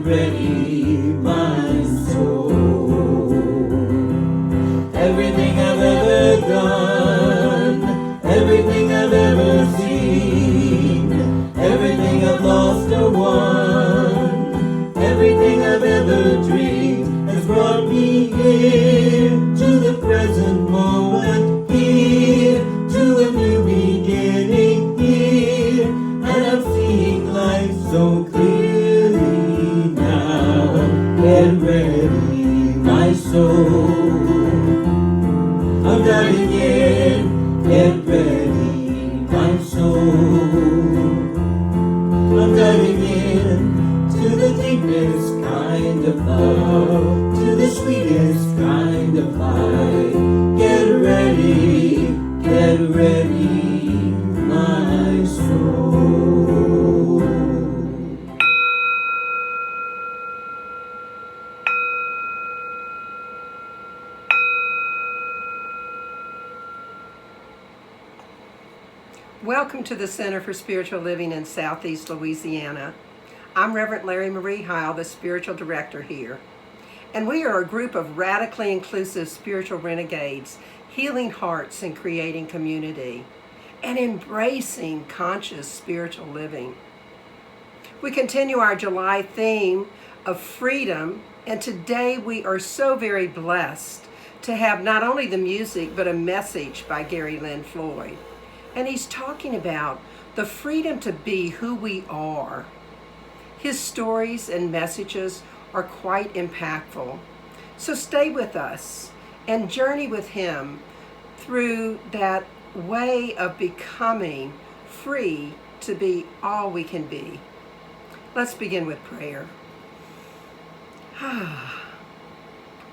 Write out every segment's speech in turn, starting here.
ready, my soul. Everything I've ever done, everything I've ever seen, everything I've lost or won, everything I've ever dreamed has brought me here to the present moment, here to a new beginning, here, and I'm seeing life so clearly now. Get ready, my soul. I'm diving in. Get ready, my soul. I'm diving in to the deepest kind of love, to the sweetest kind of life. Get ready, my soul. Welcome to the Center for Spiritual Living in Southeast Louisiana. I'm Reverend Larrye-Marie, the Spiritual Director here. And we are a group of radically inclusive spiritual renegades, healing hearts and creating community, and embracing conscious spiritual living. We continue our July theme of freedom, and today we are so very blessed to have not only the music, but a message by Gary Lynn Floyd. And he's talking about the freedom to be who we are. His stories and messages are quite impactful. So stay with us and journey with him through that way of becoming free to be all we can be. Let's begin with prayer.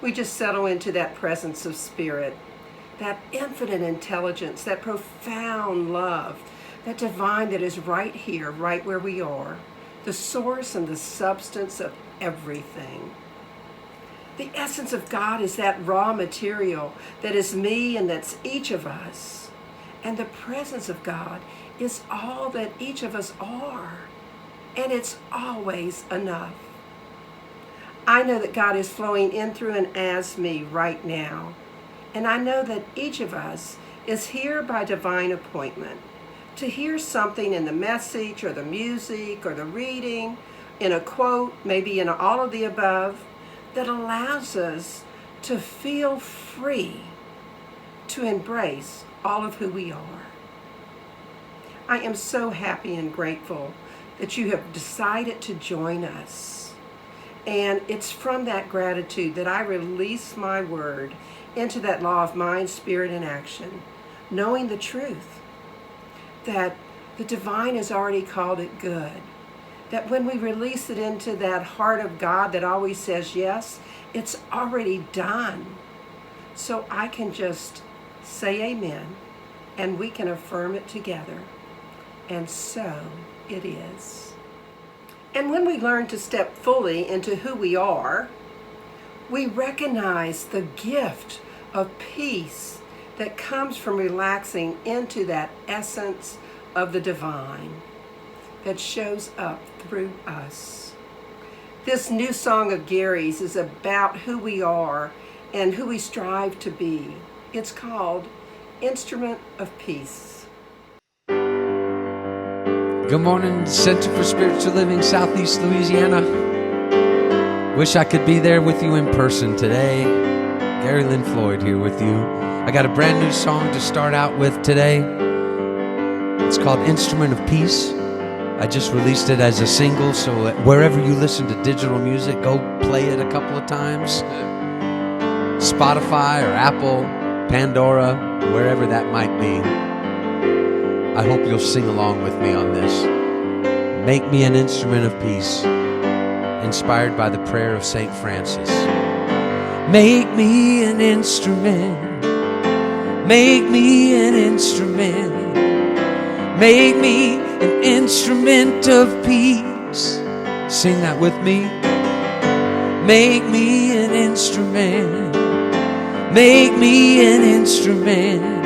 We just settle into that presence of spirit, that infinite intelligence, that profound love, that divine that is right here, right where we are, the source and the substance of everything. The essence of God is that raw material that is me and that's each of us. And the presence of God is all that each of us are. And it's always enough. I know that God is flowing in through and as me right now. And I know that each of us is here by divine appointment to hear something in the message or the music or the reading, in a quote, maybe in all of the above, that allows us to feel free to embrace all of who we are. I am so happy and grateful that you have decided to join us. And it's from that gratitude that I release my word into that law of mind, spirit, and action, knowing the truth that the divine has already called it good, that when we release it into that heart of God that always says yes, it's already done. So I can just say amen, and we can affirm it together. And so it is. And when we learn to step fully into who we are, we recognize the gift of peace that comes from relaxing into that essence of the divine that shows up through us. This new song of Gary's is about who we are and who we strive to be. It's called Instrument of Peace. Good morning, Center for Spiritual Living, Southeast Louisiana. Wish I could be there with you in person today. Gary Lynn Floyd here with you. I got a brand new song to start out with today. It's called Instrument of Peace. I just released it as a single, so wherever you listen to digital music, go play it a couple of times. Spotify or Apple, Pandora, wherever that might be. I hope you'll sing along with me on this. Make me an instrument of peace, inspired by the prayer of St. Francis. Make me an instrument. Make me an instrument. Make me an instrument of peace. Sing that with me. Make me an instrument. Make me an instrument.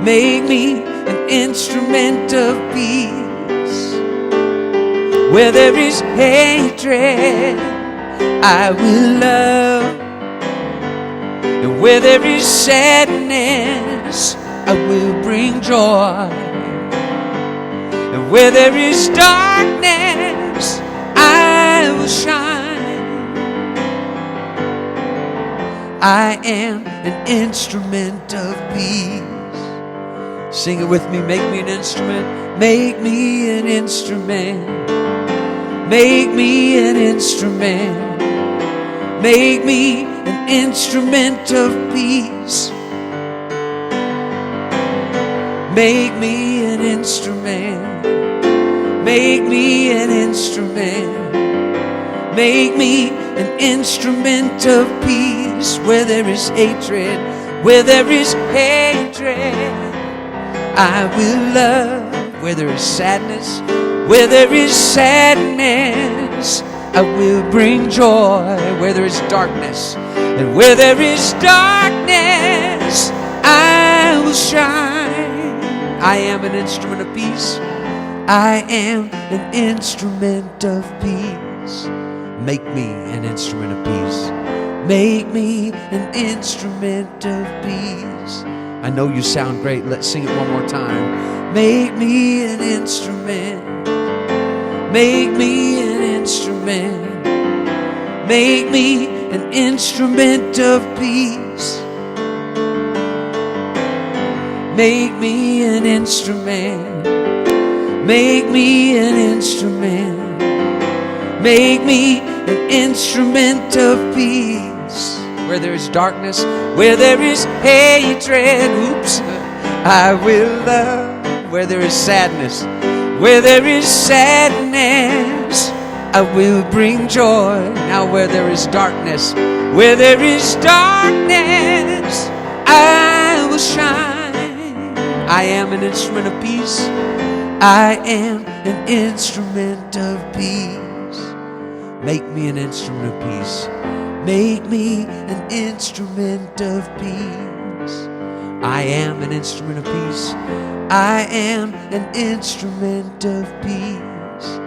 Make me an instrument of peace. Where there is hatred, I will love. And where there is sadness, I will bring joy. And where there is darkness, I will shine. I am an instrument of peace. Sing it with me. Make me an instrument. Make me an instrument. Make me an instrument. Make me an instrument of peace. Make me an instrument. Make me an instrument. Make me an instrument of peace. Where there is hatred, where there is hatred, I will love. Where there is sadness, where there is sadness, I will bring joy. Where there is darkness, and where there is darkness, I will shine. I am an instrument of peace. I am an instrument of peace. Make me an instrument of peace. Make me an instrument of peace. I know you sound great. Let's sing it one more time. Make me an instrument. Make me an instrument. Make me an instrument of peace. Make me an instrument. Make me an instrument. Make me an instrument of peace. Where there is darkness, where there is hatred, I will love. Where there is sadness, where there is sadness, I will bring joy. Now where there is darkness, where there is darkness, I will shine. I am an instrument of peace. I am an instrument of peace. Make me an instrument of peace. Make me an instrument of peace. I am an instrument of peace. I am an instrument of peace.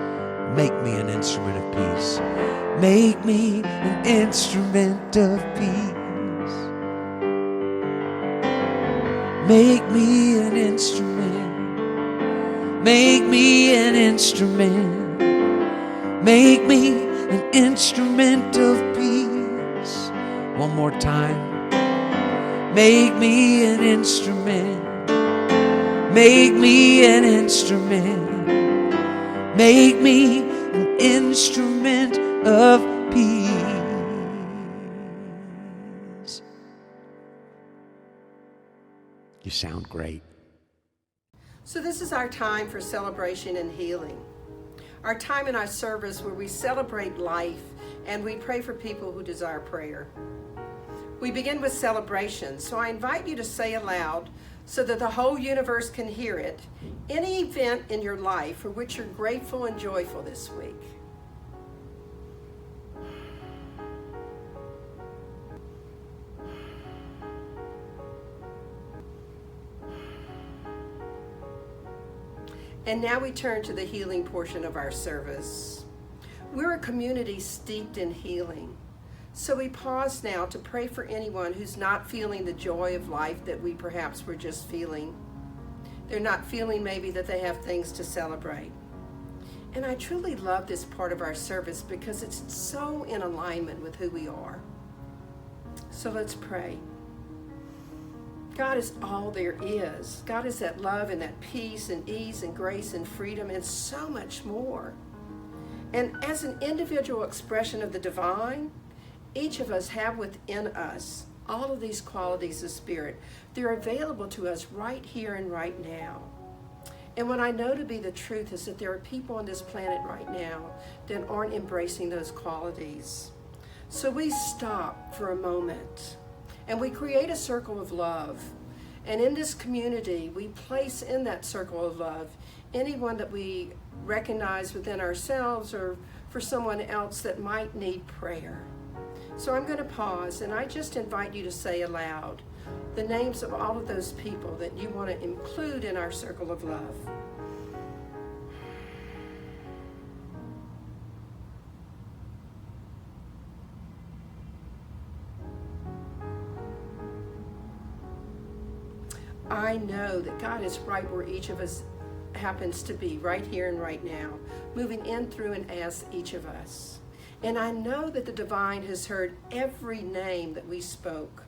Make me an instrument of peace. Make me an instrument of peace. Make me an instrument. Make me an instrument. Make me an instrument of peace. One more time. Make me an instrument. Make me an instrument. Make me an instrument of peace. You sound great. So this is our time for celebration and healing. Our time in our service where we celebrate life and we pray for people who desire prayer. We begin with celebration, so I invite you to say aloud, so that the whole universe can hear it, any event in your life for which you're grateful and joyful this week. And now we turn to the healing portion of our service. We're a community steeped in healing. So we pause now to pray for anyone who's not feeling the joy of life that we perhaps were just feeling. They're not feeling maybe that they have things to celebrate. And I truly love this part of our service because it's so in alignment with who we are. So let's pray. God is all there is. God is that love and that peace and ease and grace and freedom and so much more. And as an individual expression of the divine, each of us have within us all of these qualities of spirit. They're available to us right here and right now. And what I know to be the truth is that there are people on this planet right now that aren't embracing those qualities. So we stop for a moment and we create a circle of love. And in this community, we place in that circle of love anyone that we recognize within ourselves or for someone else that might need prayer. So I'm going to pause and I just invite you to say aloud the names of all of those people that you want to include in our circle of love. I know that God is right where each of us happens to be, right here and right now, moving in, through, and as each of us. And I know that the divine has heard every name that we spoke,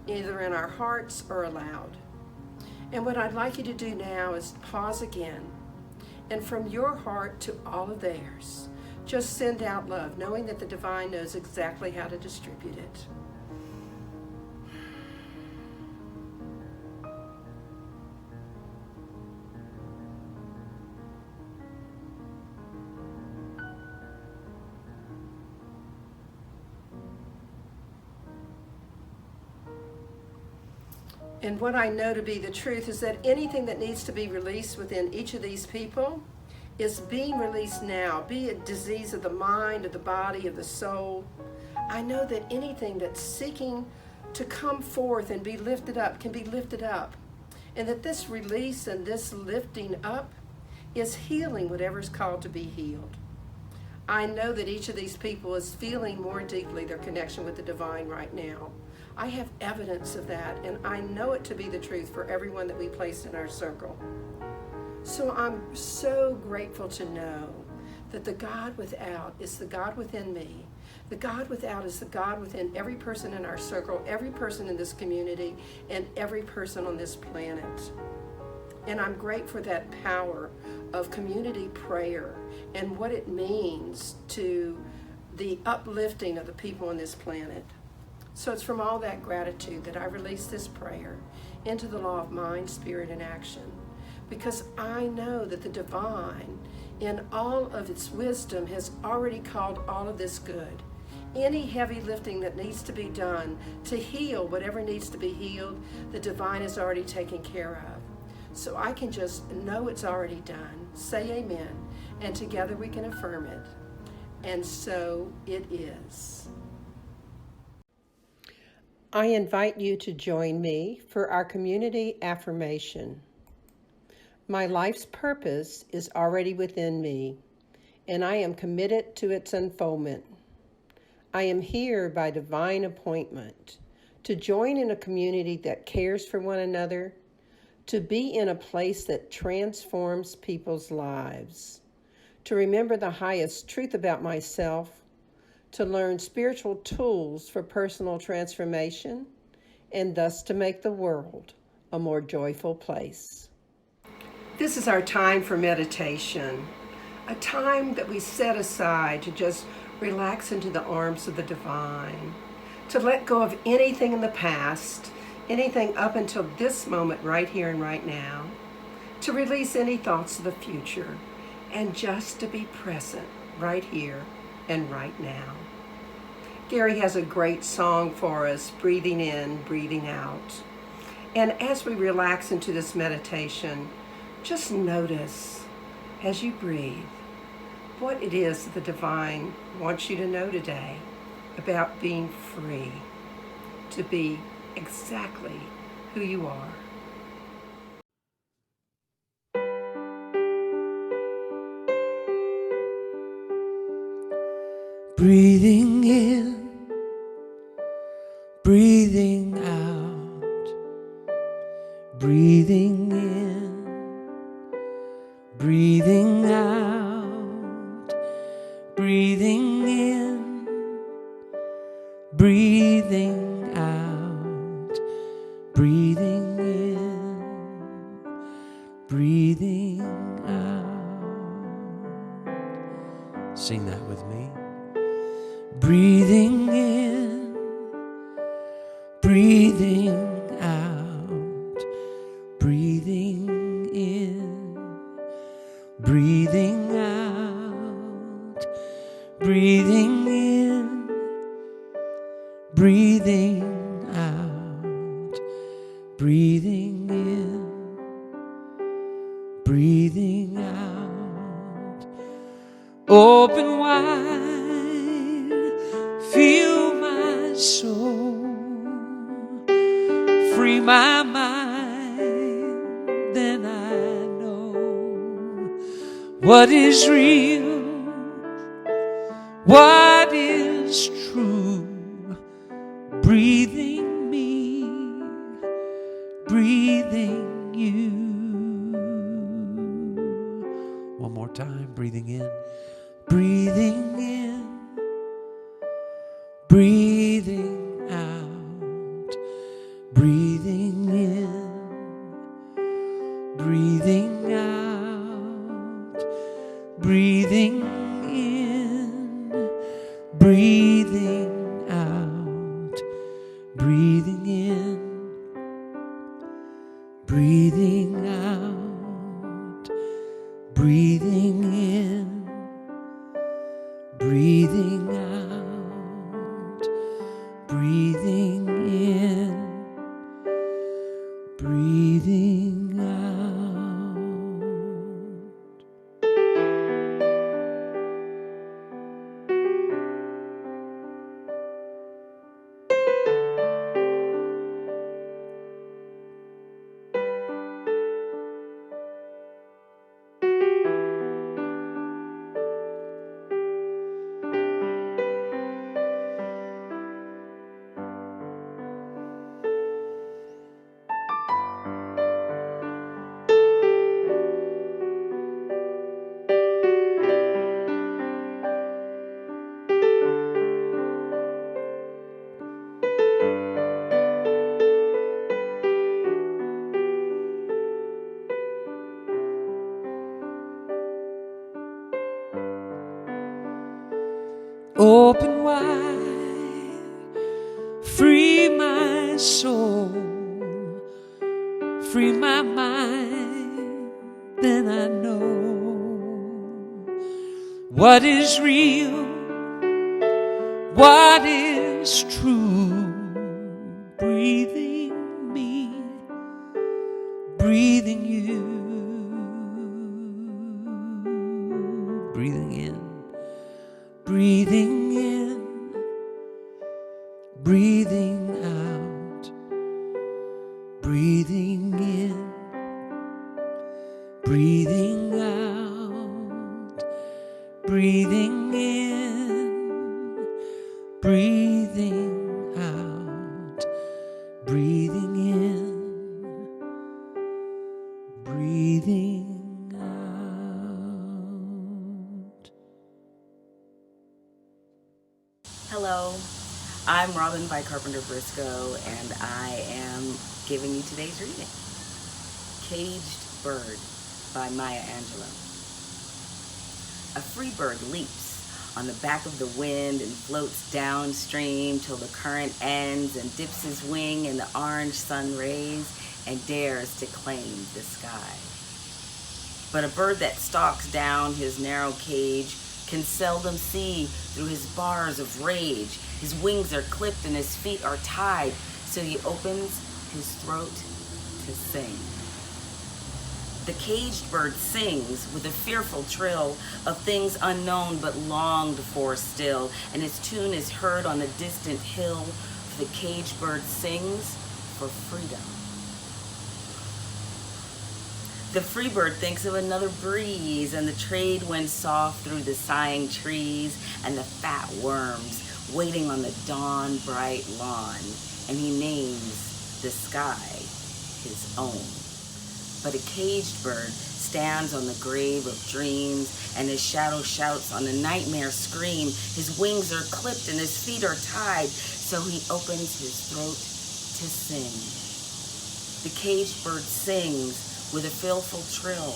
either in our hearts or aloud. And what I'd like you to do now is pause again, and from your heart to all of theirs, just send out love, knowing that the divine knows exactly how to distribute it. And what I know to be the truth is that anything that needs to be released within each of these people is being released now, be it disease of the mind, of the body, of the soul. I know that anything that's seeking to come forth and be lifted up can be lifted up. And that this release and this lifting up is healing whatever's called to be healed. I know that each of these people is feeling more deeply their connection with the divine right now. I have evidence of that, and I know it to be the truth for everyone that we place in our circle. So I'm so grateful to know that the God without is the God within me. The God without is the God within every person in our circle, every person in this community, and every person on this planet. And I'm grateful for that power of community prayer and what it means to the uplifting of the people on this planet. So it's from all that gratitude that I release this prayer into the law of mind, spirit, and action. Because I know that the divine, in all of its wisdom, has already called all of this good. Any heavy lifting that needs to be done to heal whatever needs to be healed, the divine has already taken care of. So I can just know it's already done, say amen, and together we can affirm it. And so it is. I invite you to join me for our community affirmation. My life's purpose is already within me, and I am committed to its unfoldment. I am here by divine appointment to join in a community that cares for one another, to be in a place that transforms people's lives, to remember the highest truth about myself, to learn spiritual tools for personal transformation, and thus to make the world a more joyful place. This is our time for meditation, a time that we set aside to just relax into the arms of the divine, to let go of anything in the past, anything up until this moment right here and right now, to release any thoughts of the future, and just to be present right here and right now. Gary has a great song for us, breathing in, breathing out. And as we relax into this meditation, just notice as you breathe what it is that the divine wants you to know today about being free to be exactly who you are. Breathing in, breathing out, breathing in, breathing out, breathing in, breathing out, breathing in, breathing out. Sing that with me. Breathing in, breathing out, breathing in, breathing out, breathing in, breathing out, breathing in, breathing out. Open wide. Feel my soul, free my mind, then I know what is real, what is true. Breathing me, breathing One more time, breathing in, breathing in, breathing out, breathing in, breathing out, breathing in, breathing out, breathing in, breathing out, breathing in, breathing out, breathing in, breathing out. Open wide, free my soul, free my mind, then I know what is real, what is true. Breathing me, breathing you, breathing in, breathing in, breathing out, breathing in, breathing out, breathing in, breathing out, breathing in, breathing out. Hello, I'm Robin by Carpenter Briscoe, and I am giving you today's reading. Caged Bird by Maya Angelou. A free bird leaps on the back of the wind and floats downstream till the current ends and dips his wing in the orange sun rays and dares to claim the sky. But a bird that stalks down his narrow cage can seldom see through his bars of rage. His wings are clipped and his feet are tied, so he opens his throat to sing. The caged bird sings with a fearful trill of things unknown but longed for still, and his tune is heard on a distant hill, for the caged bird sings for freedom. The free bird thinks of another breeze and the trade wind soft through the sighing trees and the fat worms waiting on the dawn bright lawn, and he names the sky his own. But a caged bird stands on the grave of dreams, and his shadow shouts on a nightmare scream. His wings are clipped and his feet are tied, so he opens his throat to sing. The caged bird sings with a fearful trill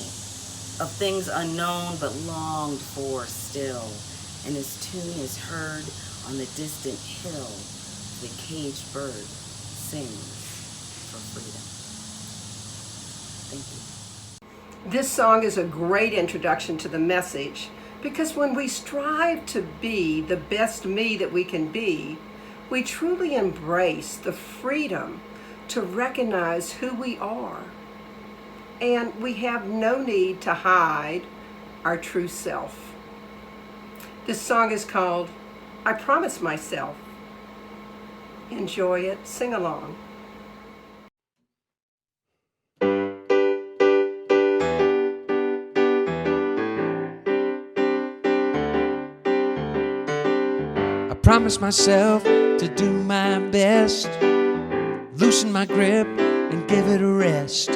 of things unknown but longed for still, and his tune is heard on the distant hill. The caged bird sings for freedom. Thank you. This song is a great introduction to the message, because when we strive to be the best me that we can be, we truly embrace the freedom to recognize who we are. And we have no need to hide our true self. This song is called I Promise Myself. Enjoy it, sing along. I promise myself to do my best, loosen my grip and give it a rest.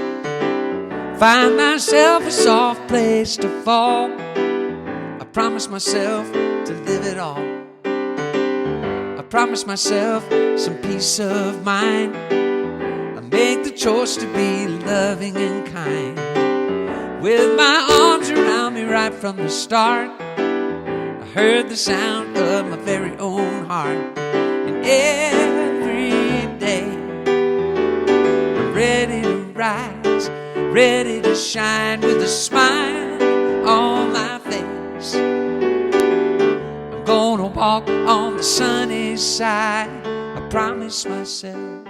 find myself a soft place to fall. I promise myself to live it all. I promise myself some peace of mind. I make the choice to be loving and kind. With my arms around me right from the start, I heard the sound of my very own heart. And every day I'm ready to rise, ready to shine with a smile on my face. I'm gonna walk on the sunny side, I promise myself.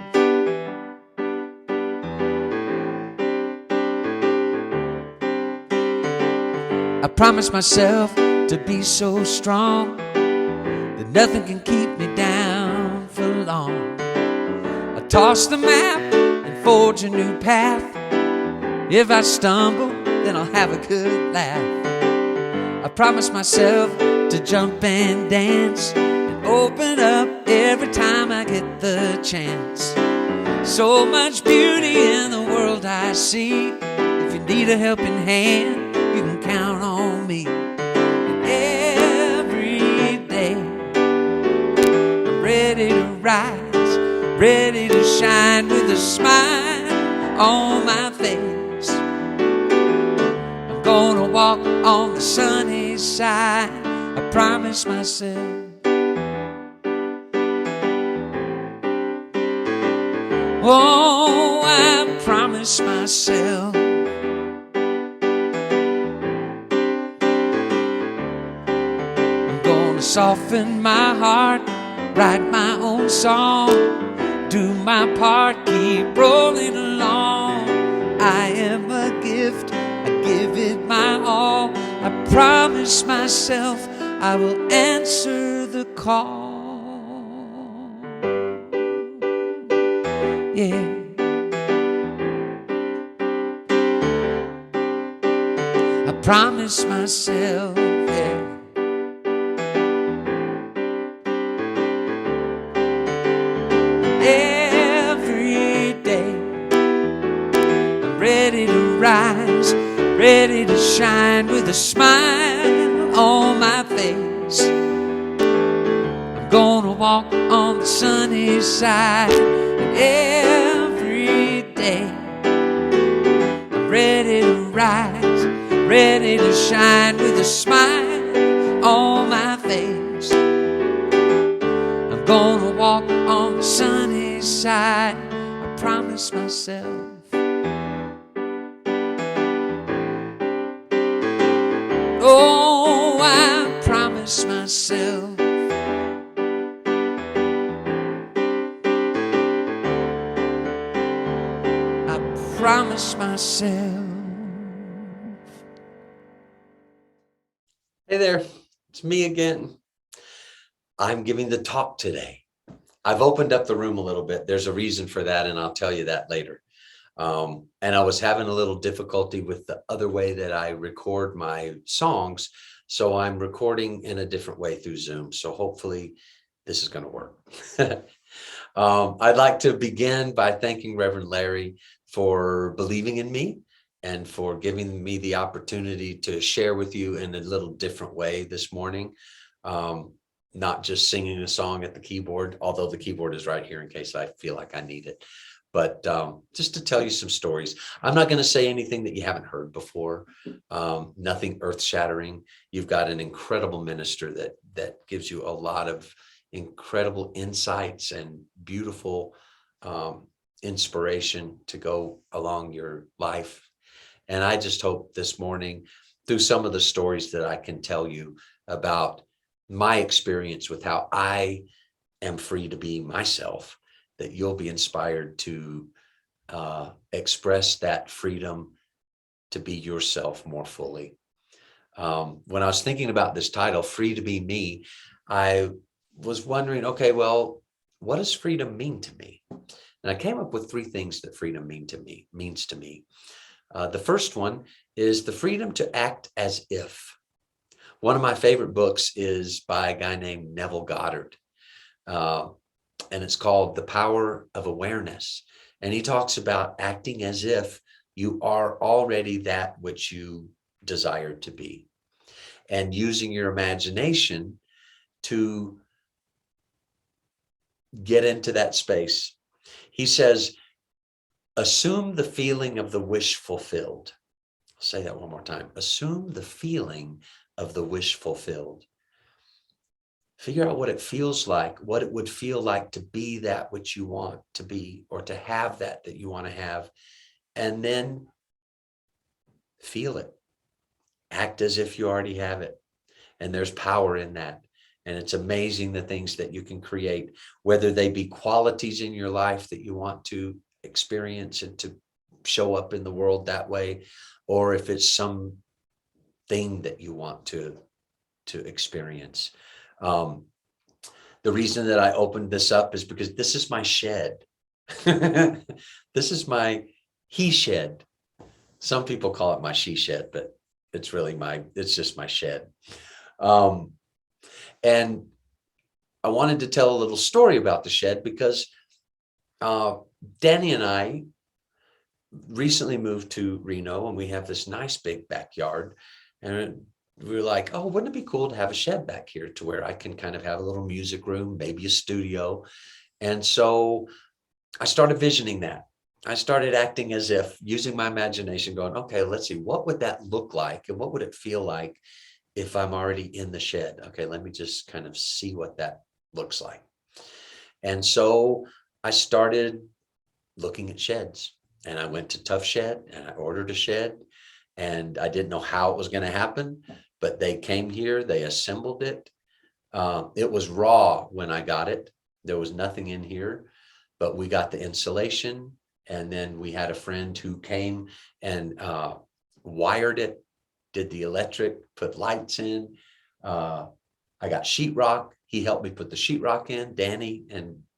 I promise myself to be so strong that nothing can keep me down for long. I toss the map and forge a new path. If I stumble, then I'll have a good laugh. I promise myself to jump and dance and open up every time I get the chance. So much beauty in the world I see. If you need a helping hand, you can count on me. And every day I'm ready to rise, ready to shine with a smile on my face. I'm gonna walk on the sunny side, I promise myself. Oh, I promise myself. I'm gonna soften my heart, write my own song, do my part, keep rolling along. I am a gift, I give it my all. I promise myself I will answer the call. Yeah. I promise myself, yeah. Every day I'm ready to rise, ready to shine with a smile on my face. I'm gonna walk on the sunny side. And every day I'm ready to rise, ready to shine with a smile on my face. I'm gonna walk on the sunny side, I promise myself. Oh, I promise myself. Promise myself. Hey there, it's me again. I'm giving the talk today. I've opened up the room a little bit. There's a reason for that, and I'll tell you that later. And I was having a little difficulty with the other way that I record my songs, so I'm recording in a different way through Zoom. So hopefully this is going to work. I'd like to begin by thanking Reverend Larry for believing in me and for giving me the opportunity to share with you in a little different way this morning. Not just singing a song at the keyboard, although the keyboard is right here in case I feel like I need it, but just to tell you some stories. I'm not going to say anything that you haven't heard before, nothing earth-shattering. You've got an incredible minister that gives you a lot of incredible insights and beautiful inspiration to go along your life. And I just hope this morning, through some of the stories that I can tell you about my experience with how I am free to be myself, that you'll be inspired to express that freedom to be yourself more fully. When I was thinking about this title, Free to Be Me, I was wondering, okay, well, what does freedom mean to me? And I came up with three things that freedom means to me. The first one is the freedom to act as if. One of my favorite books is by a guy named Neville Goddard, and it's called The Power of Awareness. And he talks about acting as if You are already that which you desire to be. And using your imagination to get into that space. He says, assume the feeling of the wish fulfilled. I'll say that one more time. Assume the feeling of the wish fulfilled. Figure out what it feels like, what it would feel like to be that which you want to be, or to have that you want to have, and then feel it. Act as if you already have it. And there's power in that. And it's amazing the things that you can create, whether they be qualities in your life that you want to experience and to show up in the world that way, or if it's some thing that you want to experience. The reason that I opened this up is because this is my shed. This is my he shed. Some people call it my she shed, but it's really it's just my shed. And I wanted to tell a little story about the shed because Danny and I recently moved to Reno, and we have this nice big backyard, and we were like, oh, wouldn't it be cool to have a shed back here to where I can kind of have a little music room, maybe a studio. And so I started visioning that. I started acting as if, using my imagination, going, okay, let's see, what would that look like? And what would it feel like if I'm already in the shed? Okay, let me just kind of see what that looks like. And so I started looking at sheds, and I went to Tough Shed and I ordered a shed, and I didn't know how it was going to happen, but they came here, they assembled it. It was raw when I got it. There was nothing in here, but we got the insulation, and then we had a friend who came and wired it, did the electric, put lights in. I got sheetrock. He helped me put the sheetrock in. Danny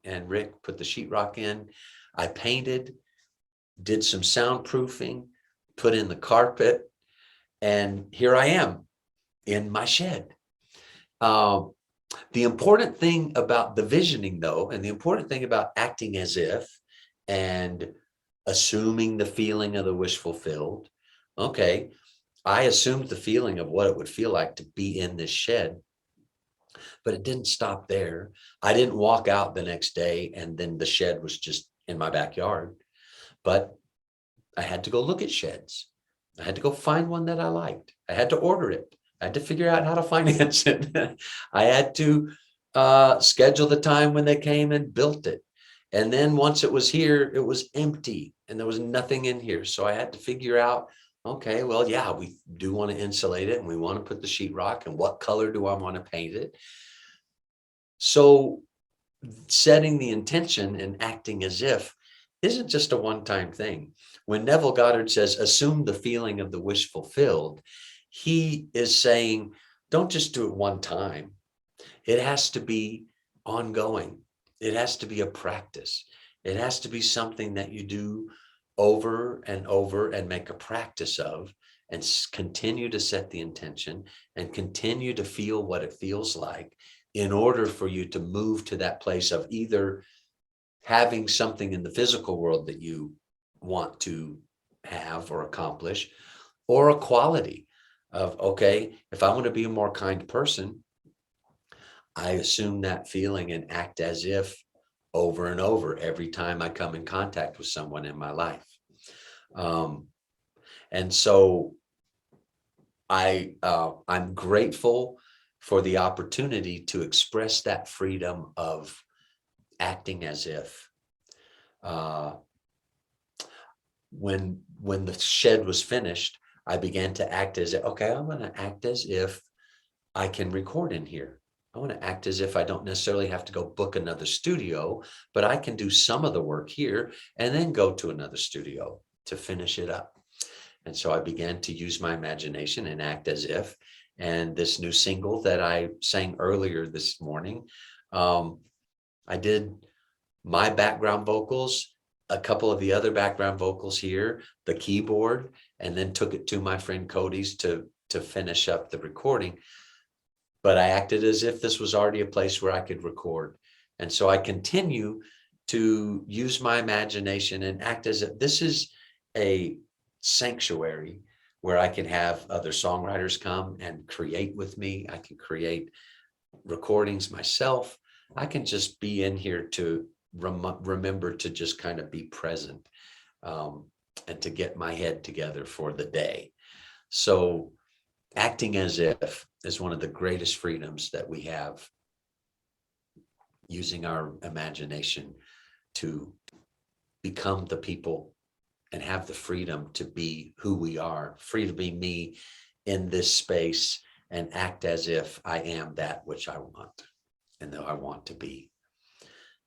and Rick put the sheetrock in. I painted, did some soundproofing, put in the carpet, and here I am in my shed. The important thing about the visioning, though, and the important thing about acting as if and assuming the feeling of the wish fulfilled. Okay, I assumed the feeling of what it would feel like to be in this shed, but it didn't stop there. I didn't walk out the next day and then the shed was just in my backyard, but I had to go look at sheds. I had to go find one that I liked. I had to order it. I had to figure out how to finance it. I had to schedule the time when they came and built it. And then once it was here, it was empty and there was nothing in here. So I had to figure out, okay, well, yeah, we do want to insulate it and we want to put the sheetrock, and what color do I want to paint it? So setting the intention and acting as if isn't just a one-time thing. When Neville Goddard says, assume the feeling of the wish fulfilled, he is saying, don't just do it one time. It has to be ongoing. It has to be a practice. It has to be something that you do over and over and make a practice of, and continue to set the intention and continue to feel what it feels like in order for you to move to that place of either having something in the physical world that you want to have or accomplish, or a quality of, okay, if I want to be a more kind person, I assume that feeling and act as if over and over every time I come in contact with someone in my life. And so I'm grateful for the opportunity to express that freedom of acting as if. When the shed was finished, I began to act as if, okay, I'm going to act as if I can record in here. I want to act as if I don't necessarily have to go book another studio, but I can do some of the work here and then go to another studio to finish it up. And so I began to use my imagination and act as if. And this new single that I sang earlier this morning, I did my background vocals, a couple of the other background vocals here, the keyboard, and then took it to my friend Cody's to finish up the recording. But I acted as if this was already a place where I could record. And so I continue to use my imagination and act as if this is a sanctuary where I can have other songwriters come and create with me. I can create recordings myself. I can just be in here to remember to just kind of be present, and to get my head together for the day. So acting as if is one of the greatest freedoms that we have, using our imagination to become the people and have the freedom to be who we are, free to be me in this space and act as if I am that which I want and that I want to be.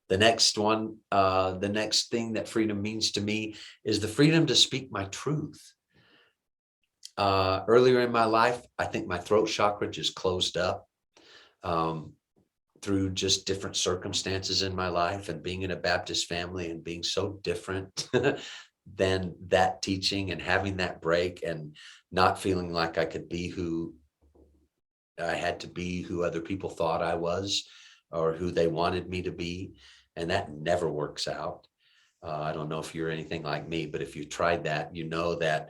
The next one, the next thing that freedom means to me is the freedom to speak my truth. Earlier in my life, I think my throat chakra just closed up through just different circumstances in my life, and being in a Baptist family and being so different than that teaching, and having that break and not feeling like I could be who I had to be, who other people thought I was or who they wanted me to be. And that never works out. I don't know if you're anything like me, but if you tried that, you know that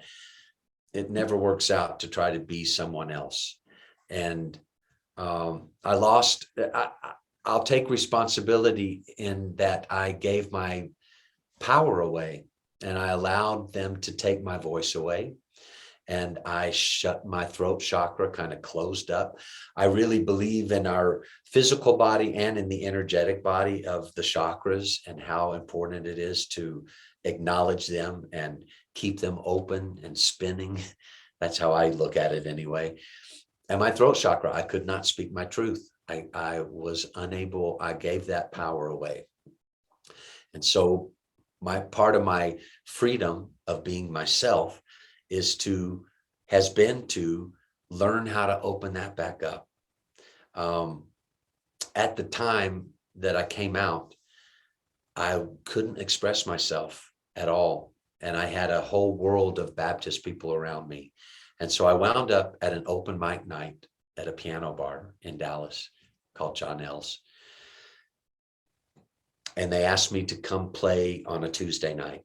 it never works out to try to be someone else. And I'll take responsibility in that I gave my power away, and I allowed them to take my voice away. And I shut my throat chakra, kind of closed up. I really believe in our physical body and in the energetic body of the chakras, and how important it is to acknowledge them and keep them open and spinning. That's how I look at it anyway. And my throat chakra, I could not speak my truth. I was unable, I gave that power away. And so my part of my freedom of being myself has been to learn how to open that back up. At the time that I came out, I couldn't express myself at all. And I had a whole world of Baptist people around me. And so I wound up at an open mic night at a piano bar in Dallas called John L's. And they asked me to come play on a Tuesday night.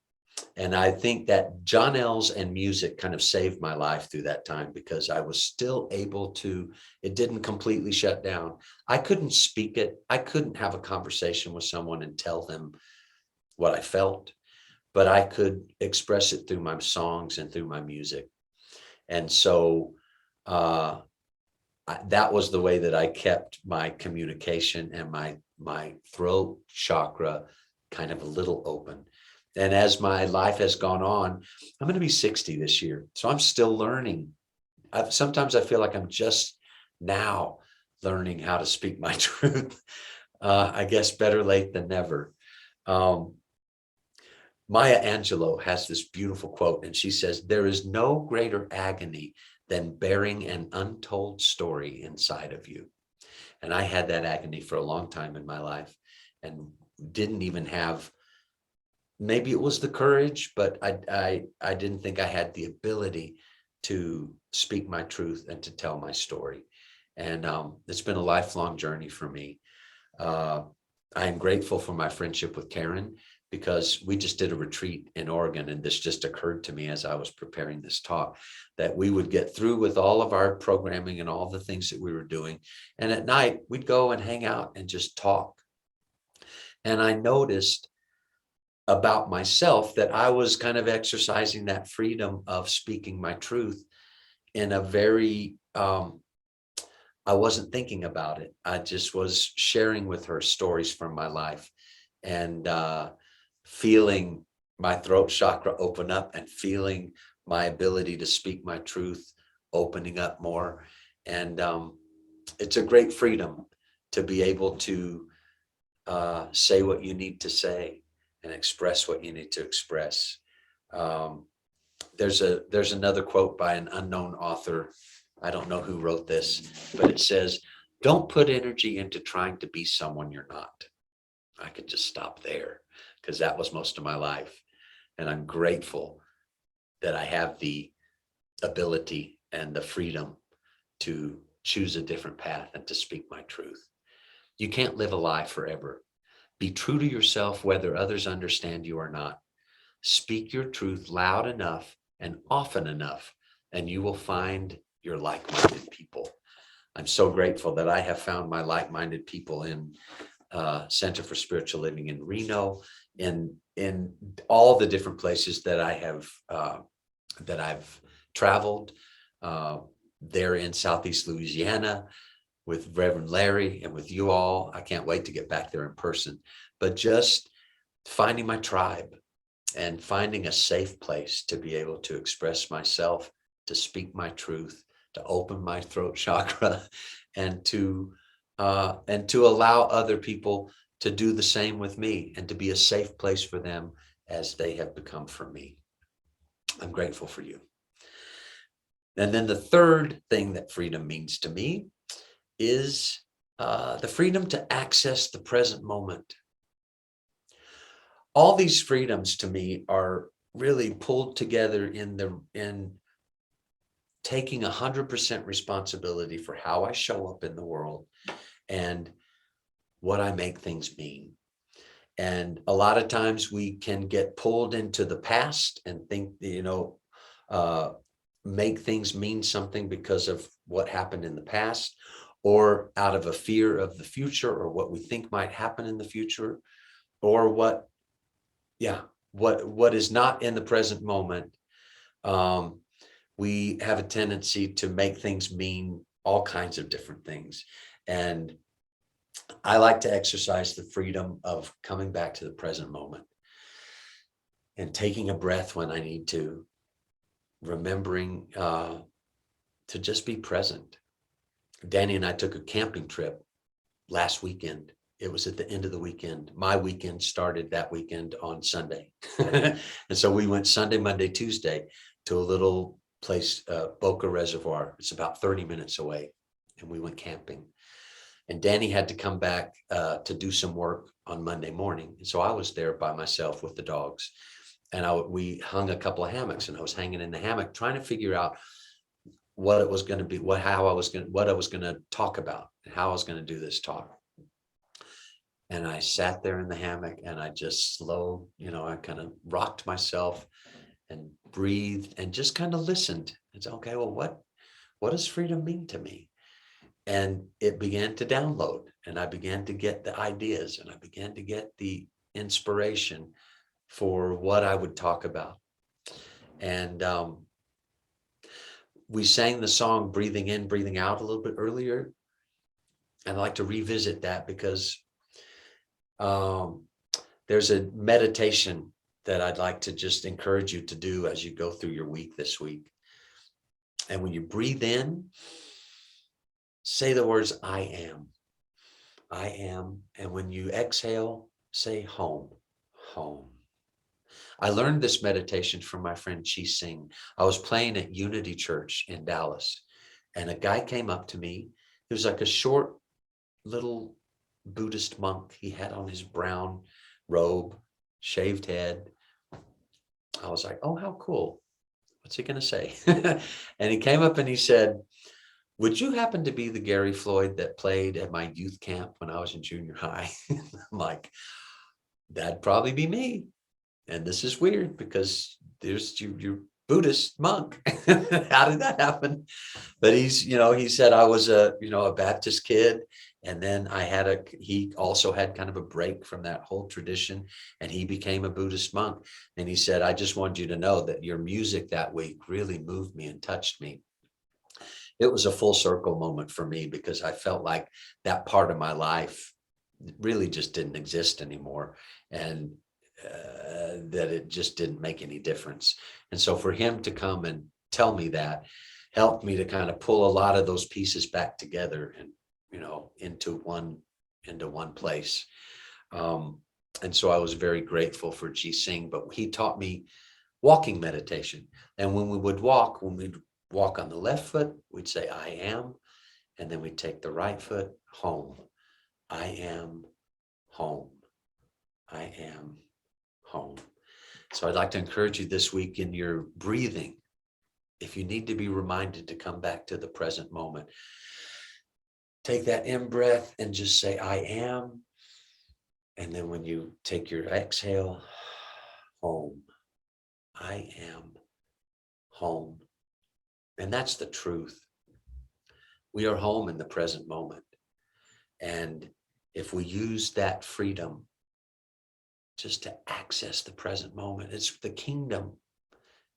And I think that John L's and music kind of saved my life through that time, because I was still able to, it didn't completely shut down. I couldn't speak it. I couldn't have a conversation with someone and tell them what I felt, but I could express it through my songs and through my music. And so that was the way that I kept my communication and my throat chakra kind of a little open. And as my life has gone on, I'm going to be 60 this year. So I'm still learning. Sometimes I feel like I'm just now learning how to speak my truth. I guess better late than never. Maya Angelou has this beautiful quote, and she says, "There is no greater agony than bearing an untold story inside of you." And I had that agony for a long time in my life, and didn't even have, maybe it was the courage, but I didn't think I had the ability to speak my truth and to tell my story. And it's been a lifelong journey for me. I am grateful for my friendship with Karen, because we just did a retreat in Oregon, and this just occurred to me as I was preparing this talk, that we would get through with all of our programming and all the things that we were doing. And at night we'd go and hang out and just talk. And I noticed about myself that I was kind of exercising that freedom of speaking my truth in a very, I wasn't thinking about it. I just was sharing with her stories from my life, and feeling my throat chakra open up, and feeling my ability to speak my truth opening up more. And it's a great freedom to be able to say what you need to say and express what you need to express. There's another quote by an unknown author. I don't know who wrote this, but it says, "Don't put energy into trying to be someone you're not." I could just stop there, because that was most of my life. And I'm grateful that I have the ability and the freedom to choose a different path and to speak my truth. You can't live a lie forever. Be true to yourself, whether others understand you or not. Speak your truth loud enough and often enough, and you will find your like-minded people. I'm so grateful that I have found my like-minded people in Center for Spiritual Living in Reno, in all the different places that I've traveled. There in Southeast Louisiana with Reverend Larry and with you all. I can't wait to get back there in person. But just finding my tribe and finding a safe place to be able to express myself, to speak my truth, to open my throat chakra, and to allow other people to do the same with me, and to be a safe place for them as they have become for me. I'm grateful for you. And then the third thing that freedom means to me is the freedom to access the present moment. All these freedoms to me are really pulled together in taking 100% responsibility for how I show up in the world and what I make things mean. And a lot of times we can get pulled into the past and think, make things mean something because of what happened in the past, or out of a fear of the future, or what we think might happen in the future, or what is not in the present moment. We have a tendency to make things mean all kinds of different things. And I like to exercise the freedom of coming back to the present moment and taking a breath when I need to, remembering to just be present. Danny and I took a camping trip last weekend. It was at the end of the weekend. My weekend started that weekend on Sunday. And so we went Sunday, Monday, Tuesday to a little place, Boca Reservoir. It's about 30 minutes away. And we went camping. And Danny had to come back to do some work on Monday morning. And so I was there by myself with the dogs. And we hung a couple of hammocks, and I was hanging in the hammock trying to figure out what it was going to be, what I was going to talk about, and how I was going to do this talk. And I sat there in the hammock, and I just I kind of rocked myself and breathed and just kind of listened and said, okay, well, what does freedom mean to me? And it began to download, and I began to get the ideas, and I began to get the inspiration for what I would talk about. And we sang the song Breathing In, Breathing Out a little bit earlier. And I'd like to revisit that because there's a meditation that I'd like to just encourage you to do as you go through your week this week. And when you breathe in, say the words, I am. I am. And when you exhale, say home, home. I learned this meditation from my friend Chi Sing. I was playing at Unity Church in Dallas, and a guy came up to me. He was like a short little Buddhist monk. He had on his brown robe, shaved head. I was like, oh, how cool. What's he going to say? And he came up and he said, would you happen to be the Gary Floyd that played at my youth camp when I was in junior high? I'm like, that'd probably be me. And this is weird because there's your Buddhist monk. How did that happen? But he said I was a Baptist kid. And then he also had kind of a break from that whole tradition, and he became a Buddhist monk. And he said, I just wanted you to know that your music that week really moved me and touched me. It was a full circle moment for me because I felt like that part of my life really just didn't exist anymore. And that it just didn't make any difference. And so for him to come and tell me that helped me to kind of pull a lot of those pieces back together and, into one place. And so I was very grateful for Ji Sing, but he taught me walking meditation. And when we'd walk on the left foot, we'd say, I am. And then we'd take the right foot, home. I am home. I am home. So I'd like to encourage you this week in your breathing, if you need to be reminded to come back to the present moment, take that in breath and just say, I am. And then when you take your exhale, home, I am home. And that's the truth. We are home in the present moment. And if we use that freedom just to access the present moment, it's the kingdom.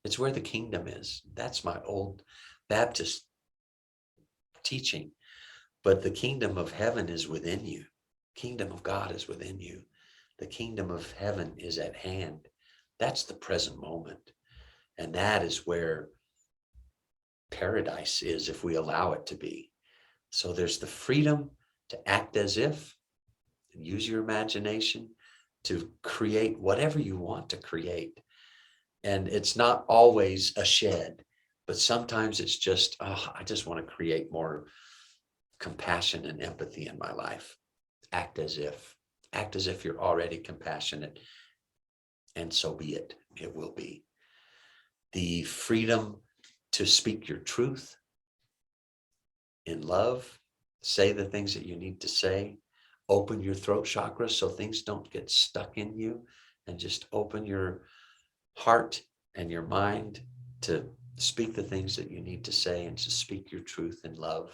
It's where the kingdom is. That's my old Baptist teaching. But the kingdom of heaven is within you. Kingdom of God is within you. The kingdom of heaven is at hand. That's the present moment. And that is where paradise is if we allow it to be. So there's the freedom to act as if, and use your imagination to create whatever you want to create. And it's not always a shed, but sometimes it's just, I just want to create more compassion and empathy in my life. Act as if you're already compassionate, and so be it. It will be. The freedom to speak your truth in love, say the things that you need to say, open your throat chakra so things don't get stuck in you, and just open your heart and your mind to speak the things that you need to say, and to speak your truth in love,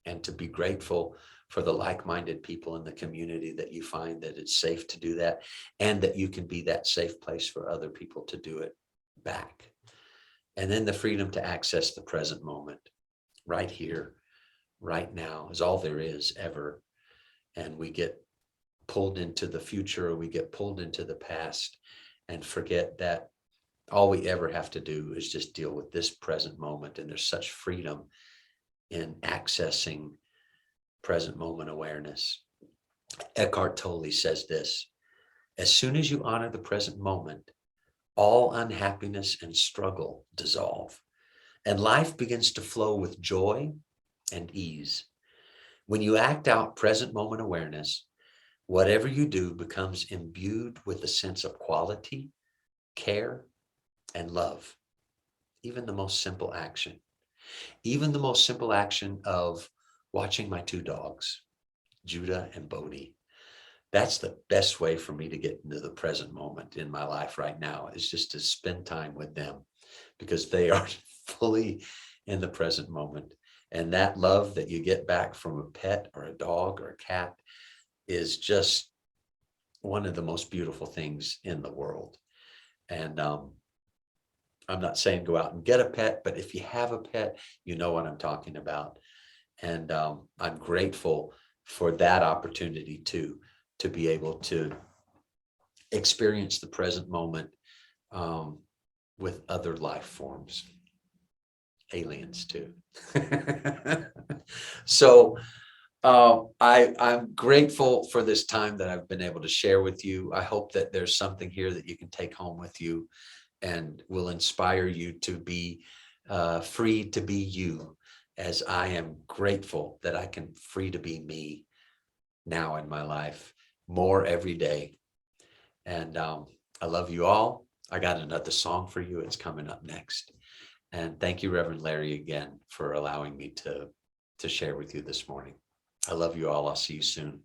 and to be grateful for the like-minded people in the community that you find that it's safe to do that, and that you can be that safe place for other people to do it back. And then the freedom to access the present moment. Right here, right now is all there is ever. And we get pulled into the future, or we get pulled into the past, and forget that all we ever have to do is just deal with this present moment. And there's such freedom in accessing present moment awareness. Eckhart Tolle says this: as soon as you honor the present moment, all unhappiness and struggle dissolve, and life begins to flow with joy and ease. When you act out present moment awareness, whatever you do becomes imbued with a sense of quality, care, and love. Even the most simple action. Even the most simple action of watching my two dogs, Judah and Bodhi. That's the best way for me to get into the present moment in my life right now, is just to spend time with them, because they are fully in the present moment. And that love that you get back from a pet or a dog or a cat is just one of the most beautiful things in the world. And I'm not saying go out and get a pet, but if you have a pet, you know what I'm talking about. And I'm grateful for that opportunity too, to be able to experience the present moment with other life forms, aliens too. So I'm grateful for this time that I've been able to share with you. I hope that there's something here that you can take home with you and will inspire you to be free to be you, as I am grateful that I can free to be me now in my life, more every day. And I love you all. I got another song for you. It's coming up next. And thank you, Reverend Larry, again, for allowing me to share with you this morning. I love you all. I'll see you soon.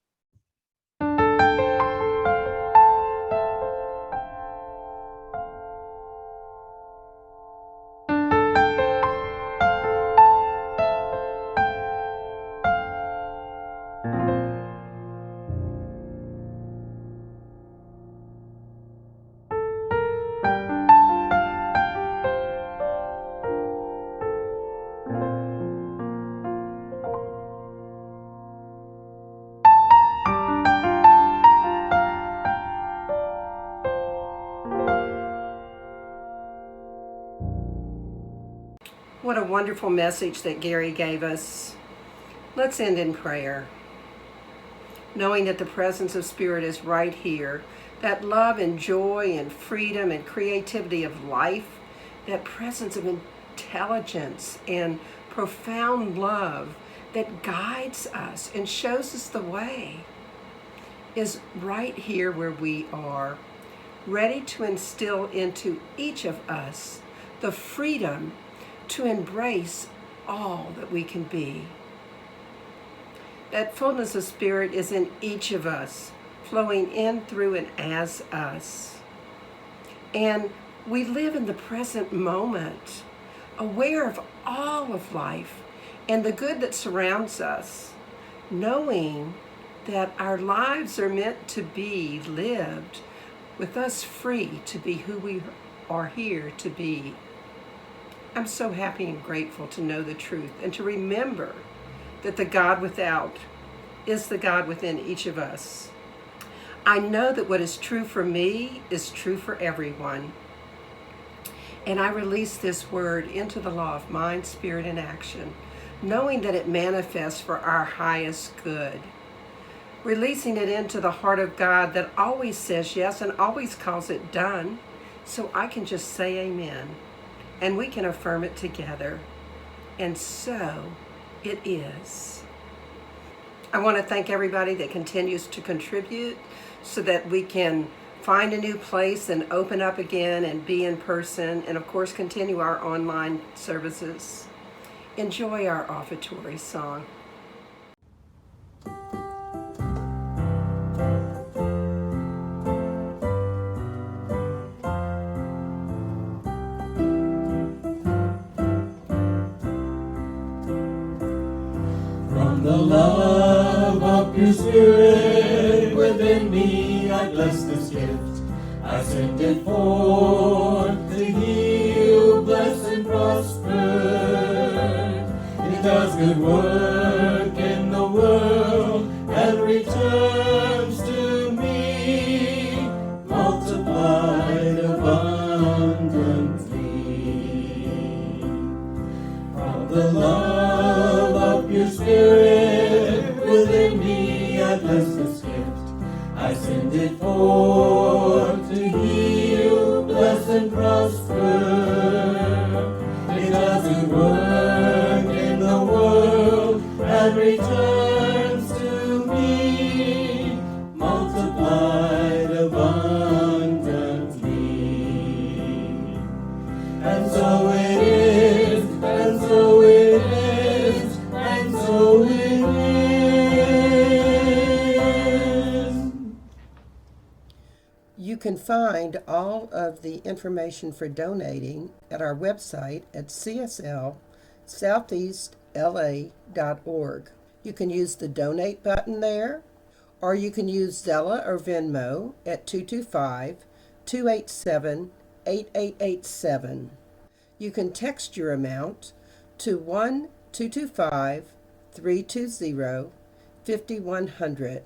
What a wonderful message that Gary gave us. Let's end in prayer. Knowing that the presence of Spirit is right here, that love and joy and freedom and creativity of life, that presence of intelligence and profound love that guides us and shows us the way, is right here where we are, ready to instill into each of us the freedom to embrace all that we can be. That fullness of Spirit is in each of us, flowing in, through, and as us. And We live in the present moment, aware of all of life and the good that surrounds us, knowing that our lives are meant to be lived with us free to be who we are here to be. I'm so happy and grateful to know the truth and to remember that the God without is the God within each of us. I know that what is true for me is true for everyone. And I release this word into the law of mind, spirit, and action, knowing that it manifests for our highest good. Releasing it into the heart of God that always says yes and always calls it done, so I can just say amen. And we can affirm it together. And so it is. I want to thank everybody that continues to contribute so that we can find a new place and open up again and be in person, and of course continue our online services. Enjoy our offertory song. From the love of your spirit within me, I bless this gift. I send it forth to heal, bless, and prosper. It does good work in the world and returns to me, multiplied abundantly. From the love of your spirit within me, I bless this gift. I send it forth to heal, bless, and prosper. It does good work in the world and returns to me, multiplied abundantly. And so it is, and so it is, and so it is. You can find all of the information for donating at our website at CSL Southeast LA.org. You can use the donate button there, or you can use Zella or Venmo at 225-287-8887. You can text your amount to 1-225-320-5100,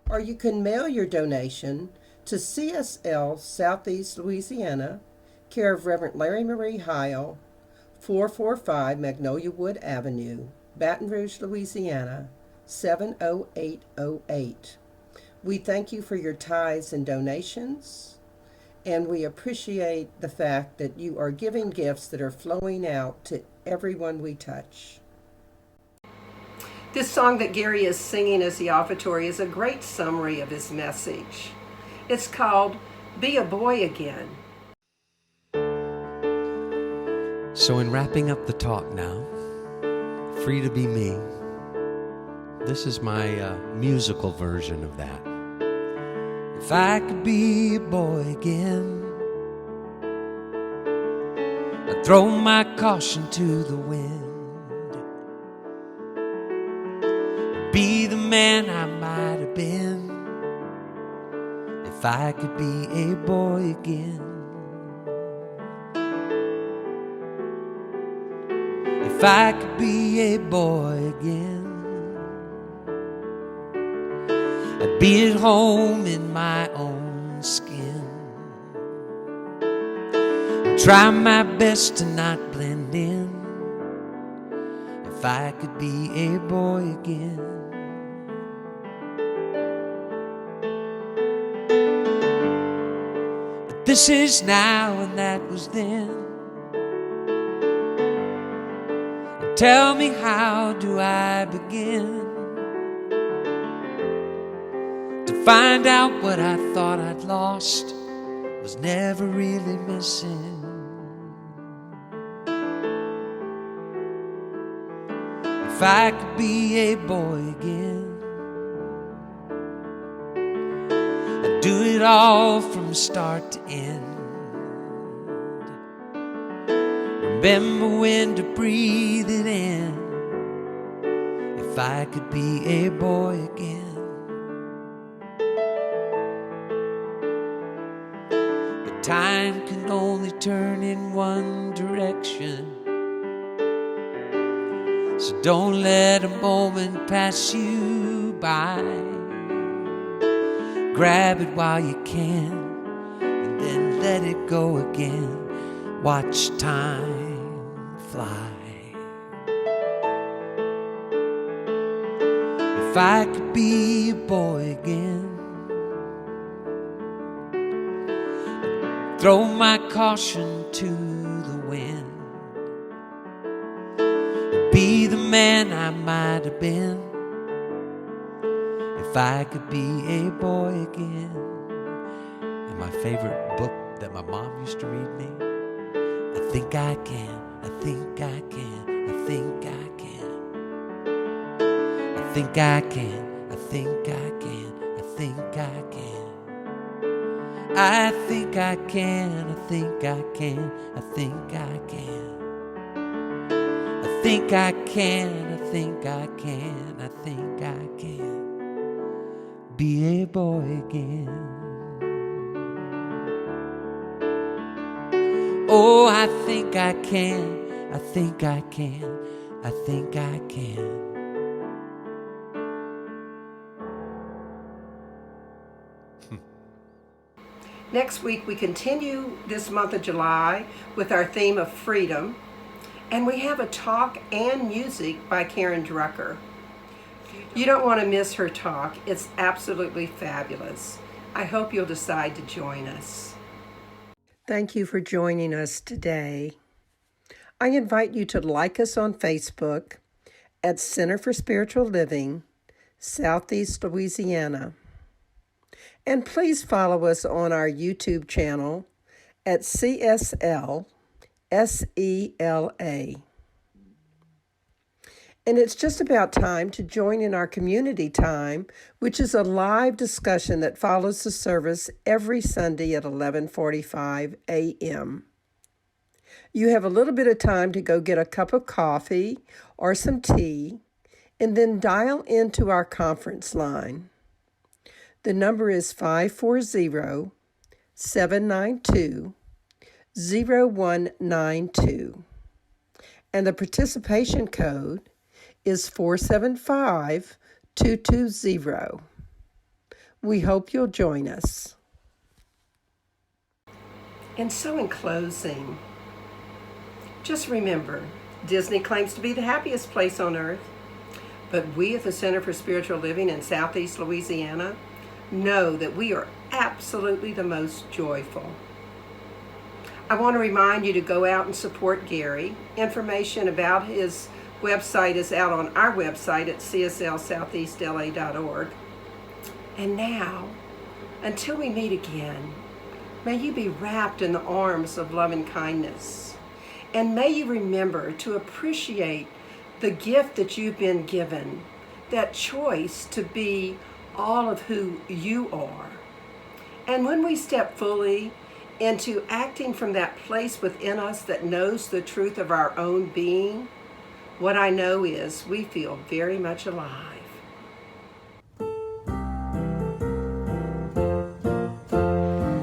or you can mail your donation to CSL Southeast Louisiana, care of Reverend Larrye-Marie Heil, 445 Magnolia Wood Avenue, Baton Rouge, Louisiana, 70808. We thank you for your tithes and donations, and we appreciate the fact that you are giving gifts that are flowing out to everyone we touch. This song that Gary is singing as the offertory is a great summary of his message. It's called Be a Boy Again. So, in wrapping up the talk now, Free to Be Me, this is my musical version of that. If I could be a boy again, I'd throw my caution to the wind, be the man I might have been. If I could be a boy again, if I could be a boy again, I'd be at home in my own skin, try my best to not blend in. If I could be a boy again, but this is now and that was then. Tell me, how do I begin to find out what I thought I'd lost was never really missing? If I could be a boy again, I'd do it all from start to end. remember when to breathe it in. If I could be a boy again. But time can only turn in one direction, so don't let a moment pass you by. Grab it while you can, and then let it go again. Watch time fly. If I could be a boy again, throw my caution to the wind, be the man I might have been. If I could be a boy again. And my favorite book that my mom used to read me, I think I can, I think I can, I think I can. I think I can, I think I can, I think I can. I think I can, I think I can, I think I can. I think I can, I think I can, I think I can. Be a boy again. Oh, I think I can, I think I can, I think I can. Next week, we continue this month of July with our theme of freedom, and we have a talk and music by Karen Drucker. You don't want to miss her talk. It's absolutely fabulous. I hope you'll decide to join us. Thank you for joining us today. I invite you to like us on Facebook at Center for Spiritual Living, Southeast Louisiana. And please follow us on our YouTube channel at CSL SELA. And it's just about time to join in our community time, which is a live discussion that follows the service every Sunday at 11:45 a.m. You have a little bit of time to go get a cup of coffee or some tea, and then dial into our conference line. The number is 540-792-0192, and the participation code is 475220. We hope you'll join us. And so in closing, just remember, Disney claims to be the happiest place on earth, but we at the Center for Spiritual Living in Southeast Louisiana know that we are absolutely the most joyful. I want to remind you to go out and support Gary. Information about his website is out on our website at CSLSoutheastLA.org. And now, until we meet again, may you be wrapped in the arms of love and kindness. And may you remember to appreciate the gift that you've been given, that choice to be all of who you are. And when we step fully into acting from that place within us that knows the truth of our own being, what I know is we feel very much alive.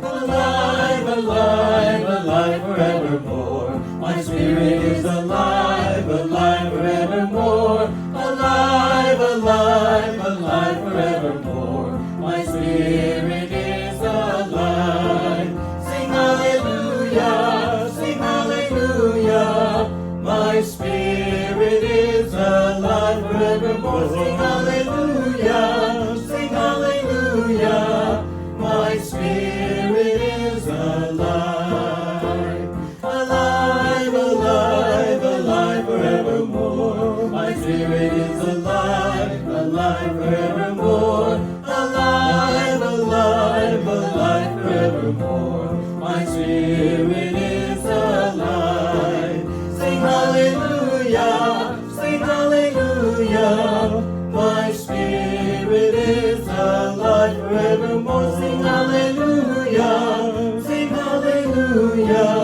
Alive, alive, alive forevermore. My spirit is alive, alive forevermore. Alive, alive, alive forevermore. My spirit is alive. Sing hallelujah, sing hallelujah. My spirit is alive forevermore. Sing hallelujah, sing hallelujah. My spirit is alive. Alive, alive, alive forevermore. My spirit is alive, alive forevermore. Alive, alive, alive forevermore. My spirit is alive. Sing hallelujah, sing hallelujah. My spirit is alive forevermore. Sing hallelujah, sing hallelujah.